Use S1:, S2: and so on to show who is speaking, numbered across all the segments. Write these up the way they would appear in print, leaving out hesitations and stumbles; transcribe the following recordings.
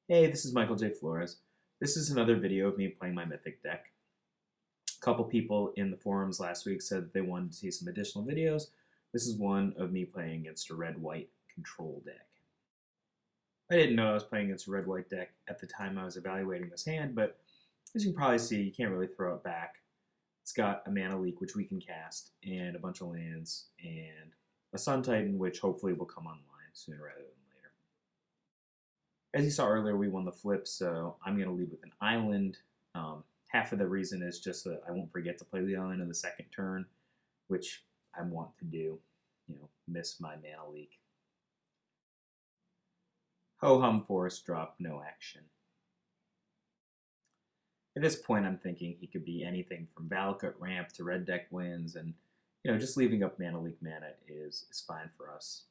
S1: Hey, this is Michael J. Flores. This is another video of me playing my Mythic deck. A couple people in the forums last week said that they wanted to see some additional videos. This is one of me playing against a red-white control deck. I didn't know I was playing against a red-white deck at the time I was evaluating this hand, but as you can probably see, you can't really throw it back. It's got a mana leak, which we can cast, and a bunch of lands, and a Sun Titan, which hopefully will come online sooner rather than later. As you saw earlier, we won the flip, so I'm going to lead with an island. Half of the reason is just that I won't forget to play the island in the second turn, which I want to do, miss my mana leak. Ho-hum forest drop, no action. At this point, I'm thinking he could be anything from Valakut ramp to red deck wins, and just leaving up mana leak mana is fine for us.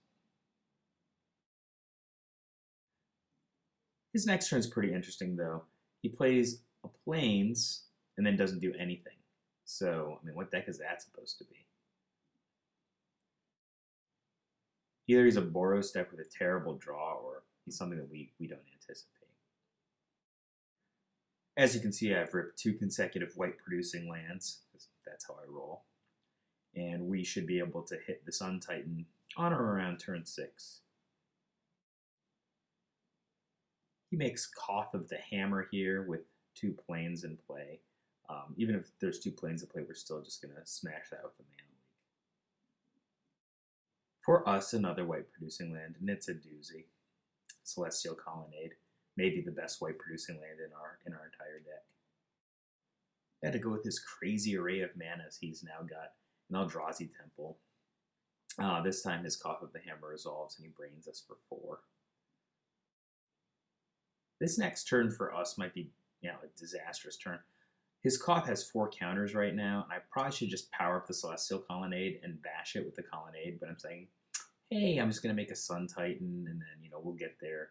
S1: His next turn is pretty interesting, though. He plays a plains and then doesn't do anything. So, what deck is that supposed to be? Either he's a Boros deck with a terrible draw, or he's something that we don't anticipate. As you can see, I've ripped 2 consecutive white-producing lands, because that's how I roll. And we should be able to hit the Sun Titan on or around turn 6. He makes Koth of the Hammer here with 2 plains in play. Even if there's 2 plains in play, we're still just going to smash that with the mana leak. For us, another white-producing land, and it's a doozy. Celestial Colonnade, maybe the best white-producing land in our entire deck. I had to go with his crazy array of manas. He's now got an Eldrazi Temple. This time his Koth of the Hammer resolves, and he brains us for 4. This next turn for us might be, a disastrous turn. His Koth has 4 counters right now, and I probably should just power up the Celestial Colonnade and bash it with the Colonnade, but I'm saying, hey, I'm just going to make a Sun Titan, and then, we'll get there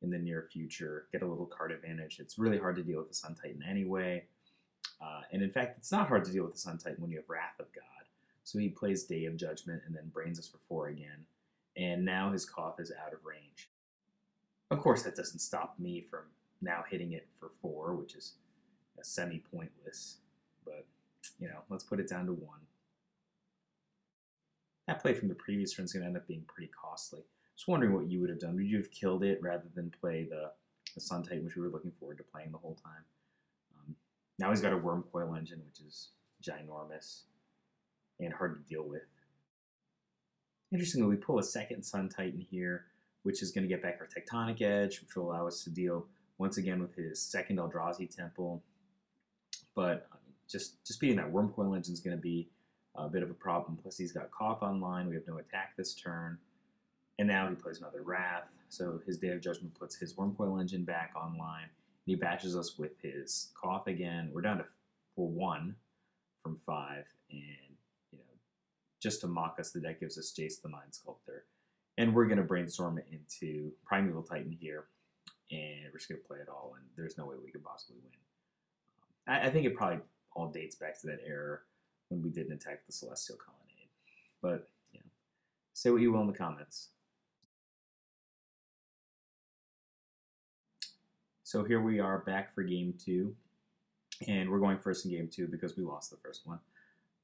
S1: in the near future, get a little card advantage. It's really hard to deal with the Sun Titan anyway, and in fact, it's not hard to deal with the Sun Titan when you have Wrath of God. So he plays Day of Judgment and then brains us for 4 again, and now his Koth is out of range. Of course, that doesn't stop me from now hitting it for 4, which is semi-pointless, but, let's put it down to 1. That play from the previous turn is going to end up being pretty costly. Just wondering what you would have done. Would you have killed it rather than play the Sun Titan, which we were looking forward to playing the whole time? Now he's got a Wormcoil Engine, which is ginormous and hard to deal with. Interestingly, we pull a second Sun Titan here, which is going to get back our Tectonic Edge, which will allow us to deal once again with his second Eldrazi Temple. But just beating that Wormcoil Engine is going to be a bit of a problem. Plus, he's got Koth online. We have no attack this turn. And now he plays another Wrath. So his Day of Judgment puts his Wormcoil Engine back online. He bashes us with his Koth again. We're down to 1 from 5. And, just to mock us, the deck gives us Jace the Mind Sculptor. And we're going to brainstorm it into Primeval Titan here. And we're just going to play it all. And there's no way we could possibly win. I think it probably all dates back to that era when we didn't attack the Celestial Colonnade. But, say what you will in the comments. So here we are back for game 2. And we're going first in game 2 because we lost the first one.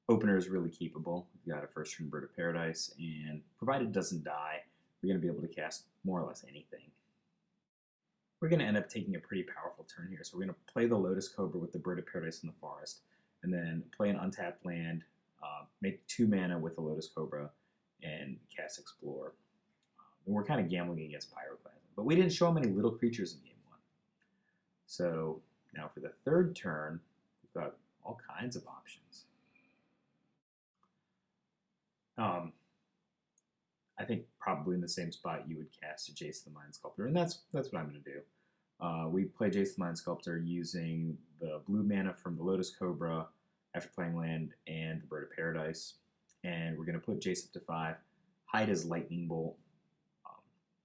S1: Opener is really keepable. We've got a first turn Bird of Paradise, and provided it doesn't die, we're going to be able to cast more or less anything. We're going to end up taking a pretty powerful turn here. So we're going to play the Lotus Cobra with the Bird of Paradise in the forest, and then play an untapped land, make 2 mana with the Lotus Cobra, and cast Explore. And we're kind of gambling against Pyroclasm. But we didn't show him any little creatures in game 1. So now for the third turn, we've got all kinds of options. I think probably in the same spot you would cast a Jace the Mind Sculptor, and that's what I'm going to do. We play Jace the Mind Sculptor using the blue mana from the Lotus Cobra after playing land and the Bird of Paradise, and we're going to put Jace up to 5, hide his Lightning Bolt.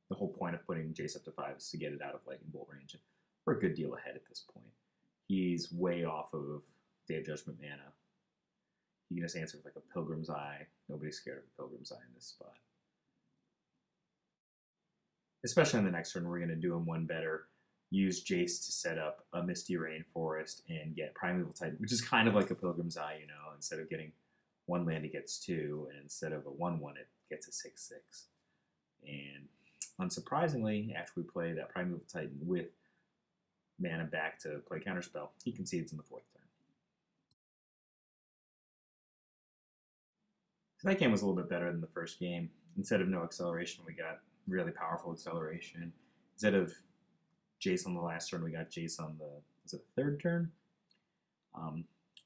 S1: The whole point of putting Jace up to 5 is to get it out of Lightning Bolt range, and we're a good deal ahead at this point. He's way off of Day of Judgment mana. You can just answer with like a Pilgrim's Eye. Nobody's scared of a Pilgrim's Eye in this spot. Especially on the next turn, we're going to do him one better use Jace to set up a Misty Rainforest and get Primeval Titan, which is kind of like a Pilgrim's Eye, you know. Instead of getting one land, it gets two, and instead of a 1/1, it gets a 6/6. And unsurprisingly, after we play that Primeval Titan with mana back to play Counterspell, he concedes in the 4th turn. So that game was a little bit better than the first game. Instead of no acceleration, we got really powerful acceleration. Instead of Jace on the last turn, we got Jace on the, was it the 3rd turn?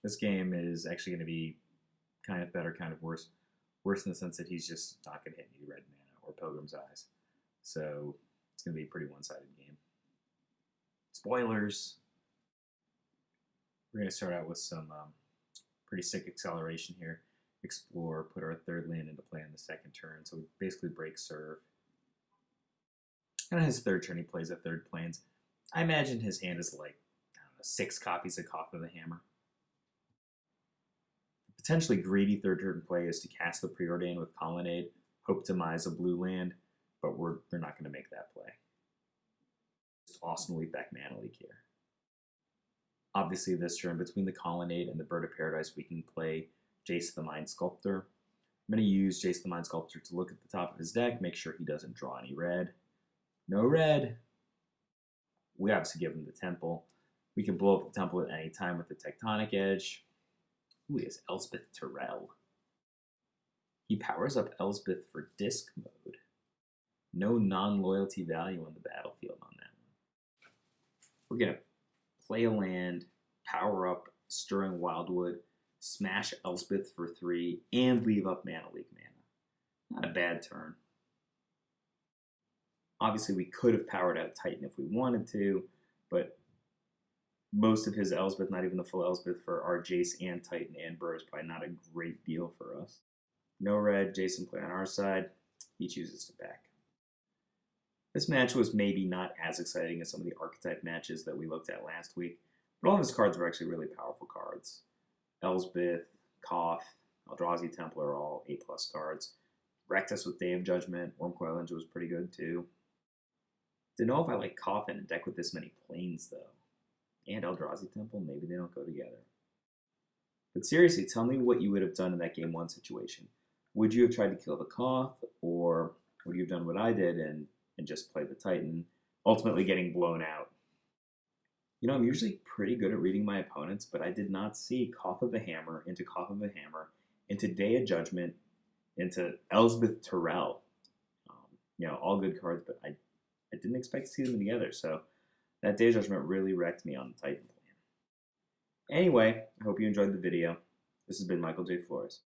S1: This game is actually going to be kind of better, kind of worse. Worse in the sense that he's just not going to hit any red mana or Pilgrim's Eyes. So it's going to be a pretty one-sided game. Spoilers! We're going to start out with some pretty sick acceleration here. Explore, put our 3rd land into play on the 2nd turn, so we basically break serve. And on his 3rd turn, he plays a 3rd Plains. I imagine his hand is like, I don't know, 6 copies of Cough of the Hammer. The potentially greedy 3rd turn play is to cast the Preordain with Colonnade, hope to demise a blue land, but they're not going to make that play. Just awesome leap back Mana Leak here. Obviously, this turn, between the Colonnade and the Bird of Paradise, we can play Jace the Mind Sculptor. I'm going to use Jace the Mind Sculptor to look at the top of his deck, make sure he doesn't draw any red. No red. We obviously give him the Temple. We can blow up the Temple at any time with the Tectonic Edge. Ooh, he has Elspeth Terrell. He powers up Elspeth for disc mode. No non-loyalty value on the battlefield on that one. We're going to play a land, power up Stirring Wildwood, smash Elspeth for 3, and leave up Mana Leak mana. Not a bad turn. Obviously, we could have powered out Titan if we wanted to, but most of his Elspeth, not even the full Elspeth, for our Jace and Titan and Burr is probably not a great deal for us. No red, Jason play on our side. He chooses to back. This match was maybe not as exciting as some of the archetype matches that we looked at last week, but all of his cards were actually really powerful cards. Elspeth, Koth, Eldrazi Templar are all A+ cards. Wrecked us with Day of Judgment. Wormcoil Engine was pretty good too. Didn't know if I like Koth in a deck with this many planes though. And Eldrazi Temple, maybe they don't go together. But seriously, tell me what you would have done in that Game 1 situation. Would you have tried to kill the Koth, or would you have done what I did and just played the Titan, ultimately getting blown out? You know, I'm usually pretty good at reading my opponents, but I did not see Cough of the Hammer into Cough of the Hammer, into Day of Judgment, into Elspeth Terrell. You know, all good cards, but I didn't expect to see them together, so that Day of Judgment really wrecked me on the Titan plan. Anyway, I hope you enjoyed the video. This has been Michael J. Flores.